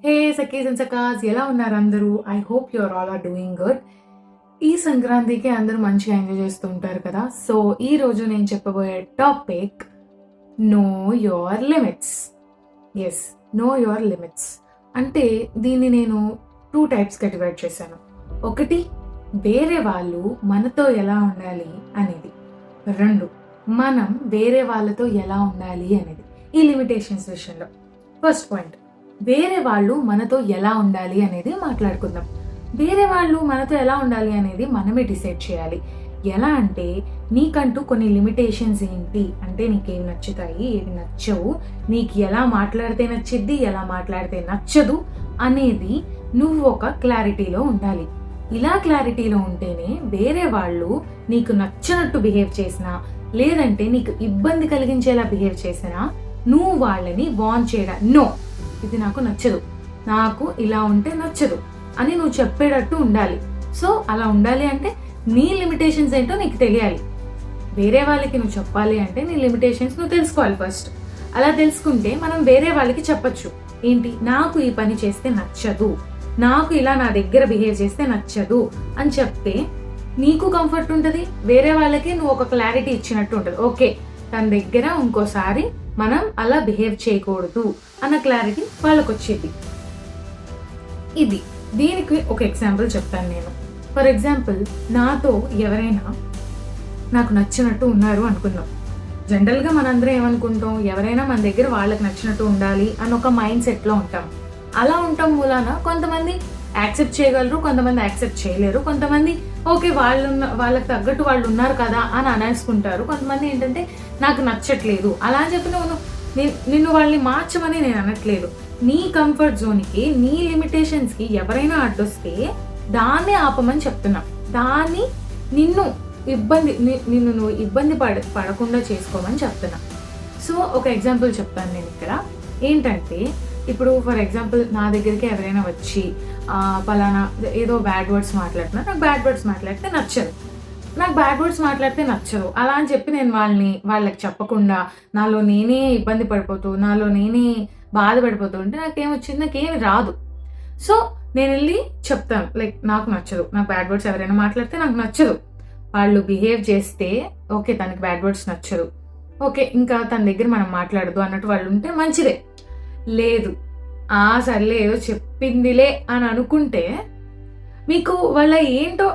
హే Sakhi's and సఖాస్, ఎలా ఉన్నారు అందరూ? I hope your all are doing good. ఈ సంక్రాంతికి అందరూ మంచిగా ఎంజాయ్ చేస్తూ ఉంటారు కదా. సో ఈ రోజు నేను చెప్పబోయే topic know your limits. Yes, know your limits అంటే దీన్ని నేను 2 టైప్స్గా డివైడ్ చేశాను. ఒకటి, వేరే వాళ్ళు మనతో ఎలా ఉండాలి అనేది. 2, మనం వేరే వాళ్ళతో ఎలా ఉండాలి అనేది. ఈ లిమిటేషన్స్ విషయంలో ఫస్ట్ పాయింట్, వేరే వాళ్ళు మనతో ఎలా ఉండాలి అనేది మాట్లాడుకుందాం. వేరే వాళ్ళు మనతో ఎలా ఉండాలి అనేది మనమే డిసైడ్ చేయాలి. ఎలా అంటే, నీకంటూ కొన్ని లిమిటేషన్స్ ఏంటి అంటే, నీకేం నచ్చుతాయి, ఏవి నచ్చవు, నీకు ఎలా మాట్లాడితే నచ్చిద్ది, ఎలా మాట్లాడితే నచ్చదు అనేది నువ్వు ఒక క్లారిటీలో ఉండాలి. ఇలా క్లారిటీలో ఉంటేనే వేరే వాళ్ళు నీకు నచ్చినట్టు బిహేవ్ చేసినా, లేదంటే నీకు ఇబ్బంది కలిగించేలా బిహేవ్ చేసినా, నువ్వు వాళ్ళని వార్న్ చేయడం, నో ఇది నాకు నచ్చదు, నాకు ఇలా ఉంటే నచ్చదు అని నువ్వు చెప్పేటట్టు ఉండాలి. సో అలా ఉండాలి అంటే నీ లిమిటేషన్స్ ఏంటో నీకు తెలియాలి. వేరే వాళ్ళకి నువ్వు చెప్పాలి అంటే నీ లిమిటేషన్స్ నువ్వు తెలుసుకోవాలి ఫస్ట్. అలా తెలుసుకుంటే మనం వేరే వాళ్ళకి చెప్పచ్చు, ఏంటి, నాకు ఈ పని చేస్తే నచ్చదు, నాకు ఇలా నా దగ్గర బిహేవ్ చేస్తే నచ్చదు అని చెప్తే నీకు కంఫర్ట్ ఉంటుంది, వేరే వాళ్ళకి నువ్వు ఒక క్లారిటీ ఇచ్చినట్టు ఉంటుంది. ఓకే, తన దగ్గర ఇంకోసారి మనం అలా బిహేవ్ చేయకూడదు అన్న క్లారిటీ వాళ్ళకు వచ్చేది. దీనికి ఒక ఎగ్జాంపుల్ చెప్తాను నేను. ఫర్ ఎగ్జాంపుల్, నాతో ఎవరైనా నాకు నచ్చినట్టు ఉన్నారు అనుకుందాం. జనరల్గా మనందరం ఏమనుకుంటాం, ఎవరైనా మన దగ్గర వాళ్ళకి నచ్చినట్టు ఉండాలి అని ఒక మైండ్ సెట్లో ఉంటాం. అలా ఉండటం మూలాన కొంతమంది యాక్సెప్ట్ చేయగలరు, కొంతమంది యాక్సెప్ట్ చేయలేరు. కొంతమంది ఓకే, వాళ్ళకి తగ్గట్టు వాళ్ళు ఉన్నారు కదా అని అనేసుకుంటారు. కొంతమంది ఏంటంటే నాకు నచ్చట్లేదు అలా అని చెప్పి నిన్ను వాళ్ళని మార్చమని నేను అనట్లేదు. నీ కంఫర్ట్ జోన్కి, నీ లిమిటేషన్స్కి ఎవరైనా అడ్డొస్తే దాన్ని ఆపమని చెప్తున్నా. దాన్ని నిన్ను నువ్వు ఇబ్బంది పడకుండా చేసుకోమని చెప్తున్నా. సో ఒక ఎగ్జాంపుల్ చెప్తాను నేను ఇక్కడ. ఏంటంటే, ఇప్పుడు ఫర్ ఎగ్జాంపుల్ నా దగ్గరికి ఎవరైనా వచ్చి పలానా ఏదో బ్యాడ్ వర్డ్స్ మాట్లాడుతున్నా, నాకు బ్యాడ్ వర్డ్స్ మాట్లాడితే నచ్చదు, అలా అని చెప్పి నేను వాళ్ళకి చెప్పకుండా నాలో నేనే ఇబ్బంది పడిపోతూ, నాలో నేనే బాధపడిపోతూ ఉంటే నాకేమి రాదు. సో నేను వెళ్ళి చెప్తాను, లైక్ నాకు నచ్చదు, నాకు బ్యాడ్ వర్డ్స్ ఎవరైనా మాట్లాడితే నాకు నచ్చదు. వాళ్ళు బిహేవ్ చేస్తే ఓకే, తనకి బ్యాడ్ వర్డ్స్ నచ్చదు, ఓకే ఇంకా తన దగ్గర మనం మాట్లాడదు అన్నట్టు వాళ్ళు ఉంటే మంచిదే. లేదు, సర్లే ఏదో చెప్పిందిలే అని అనుకుంటే, మీకు వాళ్ళ ఏంటో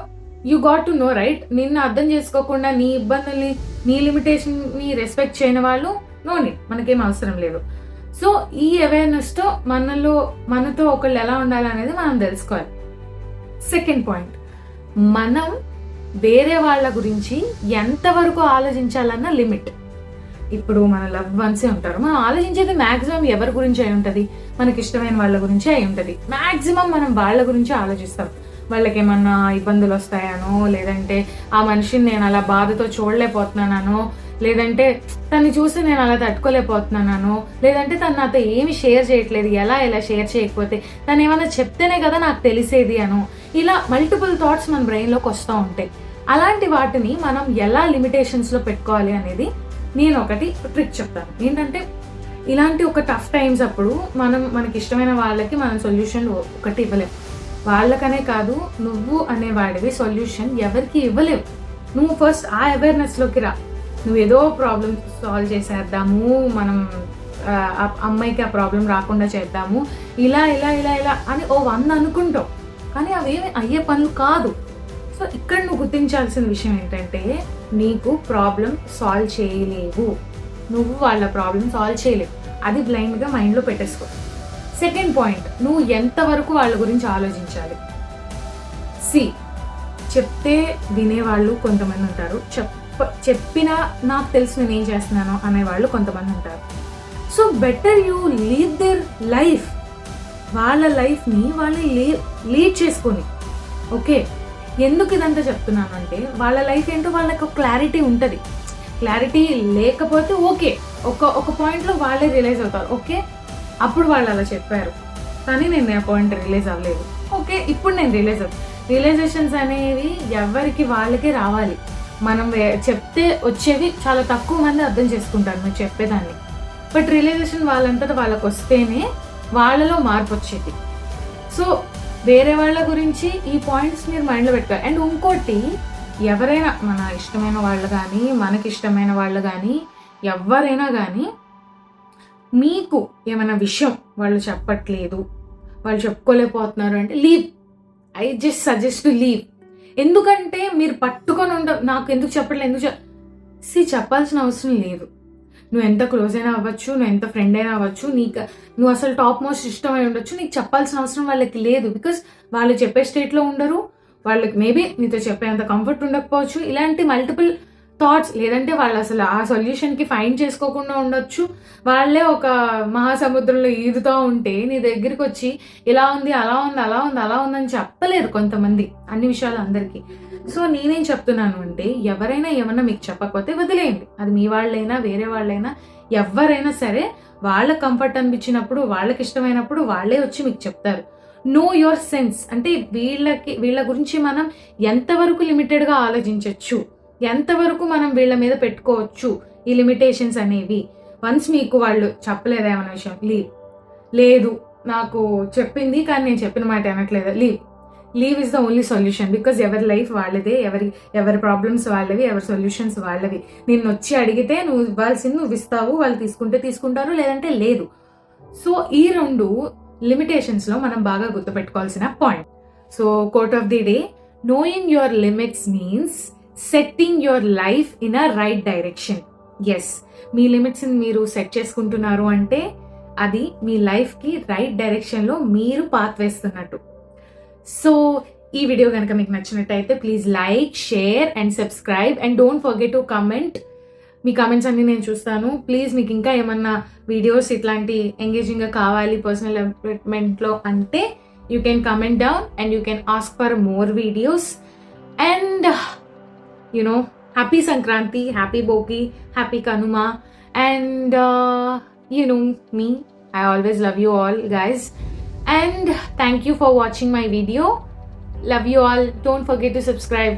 you got to know, right? నిన్ను అర్థం చేసుకోకుండా నీ ఇబ్బందుల్ని, నీ లిమిటేషన్ని రెస్పెక్ట్ చేయని వాళ్ళు మనకేం అవసరం లేదు. సో ఈ అవేర్నెస్తో మనతో ఒకళ్ళు ఎలా ఉండాలి అనేది మనం తెలుసుకోవాలి. సెకండ్ పాయింట్, మనం వేరే వాళ్ళ గురించి ఎంతవరకు ఆలోచించాలన్న లిమిట్. ఇప్పుడు మన లవ్ వన్సే ఉంటారు, మనం ఆలోచించేది మాక్సిమం ఎవరి గురించి అయి ఉంటుంది, మనకి ఇష్టమైన వాళ్ళ గురించి అయి ఉంటుంది. మాక్సిమం మనం వాళ్ళ గురించి ఆలోచిస్తాం. వాళ్ళకి ఏమన్నా ఇబ్బందులు వస్తాయనో, లేదంటే ఆ మనిషిని నేను అలా బాధతో చూడలేకపోతున్నానో, లేదంటే తను చూసి నేను అలా తట్టుకోలేకపోతున్నానో, లేదంటే తను నాతో ఏమి షేర్ చేయట్లేదు, ఎలా షేర్ చేయకపోతే తను ఏమైనా చెప్తేనే కదా నాకు తెలిసేది అనో, ఇలా మల్టిపుల్ థాట్స్ మన బ్రెయిన్లోకి వస్తూ ఉంటాయి. అలాంటి వాటిని మనం ఎలా లిమిటేషన్స్లో పెట్టుకోవాలి అనేది నేను ఒకటి ట్రిక్ చెప్తాను. ఏంటంటే, ఇలాంటి ఒక టఫ్ టైమ్స్ అప్పుడు మనకి ఇష్టమైన వాళ్ళకి మనం సొల్యూషన్ ఒకటి ఇవ్వలేము. వాళ్ళకనే కాదు, నువ్వు అనేవాడివి సొల్యూషన్ ఎవరికి ఇవ్వలేవు. నువ్వు ఫస్ట్ ఆ అవేర్నెస్లోకి రా. నువ్వు ఏదో ప్రాబ్లమ్ సాల్వ్ చేసేద్దాము, మనం అమ్మాయికి ఆ ప్రాబ్లం రాకుండా చేద్దాము, ఇలా అని 100 అనుకుంటావు, కానీ అవేమి అయ్యే పనులు కాదు. సో ఇక్కడ నువ్వు గుర్తించాల్సిన విషయం ఏంటంటే, నీకు ప్రాబ్లం సాల్వ్ చేయలేవు, నువ్వు వాళ్ళ ప్రాబ్లం సాల్వ్ చేయలేవు. అది బ్లైండ్గా మైండ్లో పెట్టేసుకో. సెకండ్ పాయింట్, నువ్వు ఎంతవరకు వాళ్ళ గురించి ఆలోచించాలి. చెప్తే వినేవాళ్ళు కొంతమంది ఉంటారు, చెప్పినా నాకు తెలుసు నేను ఏం చేస్తున్నానో అనేవాళ్ళు కొంతమంది ఉంటారు. So better you leave their life. వాళ్ళ లైఫ్ని వాళ్ళు లీడ్ చేసుకొని, ఓకే. ఎందుకు ఇదంతా చెప్తున్నాను అంటే, వాళ్ళ లైఫ్ ఏంటో వాళ్ళకి ఒక క్లారిటీ ఉంటుంది. క్లారిటీ లేకపోతే ఓకే, ఒక పాయింట్లో వాళ్ళే రియలైజ్ అవుతారు, ఓకే అప్పుడు వాళ్ళు అలా చెప్పారు కానీ నేను ఆ పాయింట్ రియలైజ్ అవ్వలేదు, ఓకే ఇప్పుడు నేను రియలైజ్ అవుతాను. రియలైజేషన్స్ అనేవి ఎవరికి వాళ్ళకే రావాలి. మనం చెప్తే వచ్చేవి చాలా తక్కువ మంది అర్థం చేసుకుంటారు నువ్వు చెప్పేదాన్ని. బట్ రియలైజేషన్ వాళ్ళంతటా వాళ్ళకి వస్తేనే వాళ్ళలో మార్పు వచ్చేది. సో వేరే వాళ్ళ గురించి ఈ పాయింట్స్ మీరు మైండ్లో పెట్టుకోవాలి. అండ్ ఇంకోటి, ఎవరైనా మన ఇష్టమైన వాళ్ళు కానీ, మనకి ఇష్టమైన వాళ్ళు కానీ, ఎవరైనా కానీ మీకు ఏమైనా విషయం వాళ్ళు చెప్పట్లేదు, వాళ్ళు చెప్పుకోలేకపోతున్నారు అంటే leave. I just suggest to leave. ఎందుకంటే మీరు పట్టుకొని నాకు ఎందుకు చెప్పట్లేదు, చెప్పాల్సిన అవసరం లేదు. నువ్వు ఎంత క్లోజ్ అయినా అవ్వచ్చు, నువ్వు ఎంత ఫ్రెండ్ అయినా అవ్వచ్చు, నువ్వు అసలు టాప్ మోస్ట్ ఇష్టమై ఉండొచ్చు, నీకు చెప్పాల్సిన అవసరం వాళ్ళకి లేదు. బికాస్ వాళ్ళు చెప్పే స్టేట్లో ఉండరు, వాళ్ళకి మేబీ నీతో చెప్పేంత కంఫర్ట్ ఉండకపోవచ్చు. ఇలాంటి మల్టిపుల్ థాట్స్, లేదంటే వాళ్ళు అసలు ఆ సొల్యూషన్కి ఫైండ్ చేసుకోకుండా ఉండొచ్చు. వాళ్ళే ఒక మహాసముద్రంలో ఈదుతూ ఉంటే నీ దగ్గరికి వచ్చి ఇలా ఉంది, అలా ఉంది, అలా ఉంది, అలా ఉందని చెప్పలేరు కొంతమంది అన్ని విషయాలు అందరికీ. సో నేనేం చెప్తున్నాను అంటే, ఎవరైనా ఏమన్నా మీకు చెప్పకపోతే వదిలేయండి. అది మీ వాళ్ళైనా వేరే వాళ్ళైనా ఎవరైనా సరే, వాళ్ళ కంఫర్ట్ అనిపించినప్పుడు, వాళ్ళకి ఇష్టమైనప్పుడు వాళ్ళే వచ్చి మీకు చెప్తారు. Know your sense. అంటే వీళ్ళ గురించి మనం ఎంతవరకు లిమిటెడ్గా ఆలోచించవచ్చు, ఎంతవరకు మనం వీళ్ళ మీద పెట్టుకోవచ్చు ఈ లిమిటేషన్స్ అనేవి. వన్స్ మీకు వాళ్ళు చెప్పలేదా ఏమన్నా విషయం, లేదు నాకు చెప్పింది కానీ నేను చెప్పిన మాట అనట్లేదా, leave is the only solution. Because ఎవరి లైఫ్ వాళ్ళదే, ఎవరి ప్రాబ్లమ్స్ వాళ్ళవి, ఎవరి సొల్యూషన్స్ వాళ్ళవి. నిన్ను వచ్చి అడిగితే నువ్వు ఇవ్వాల్సింది నువ్వు ఇస్తావు, వాళ్ళు తీసుకుంటే తీసుకుంటారు, లేదంటే లేదు. సో ఈ 2 లిమిటేషన్స్లో మనం బాగా గుర్తుపెట్టుకోవాల్సిన point. So quote of the day, knowing your limits means setting your life in a right direction. Yes, మీ లిమిట్స్ని మీరు సెట్ చేసుకుంటున్నారు అంటే అది మీ లైఫ్కి రైట్ డైరెక్షన్లో మీరు పాత్ వేస్తున్నట్టు. సో ఈ వీడియో కనుక మీకు నచ్చినట్టయితే please like, share and subscribe and don't forget to comment. Me comments అన్ని నేను చూస్తాను. ప్లీజ్ మీకు ఇంకా ఏమన్నా వీడియోస్ ఇట్లాంటి ఎంగేజింగ్గా కావాలి పర్సనల్ డెవలప్మెంట్లో అంటే you can comment down and you can ask for more videos. And happy Sankranti, happy Bogi, happy Kanuma, and me, I always love you all guys, and thank you for watching my video. Love you all. Don't forget to subscribe.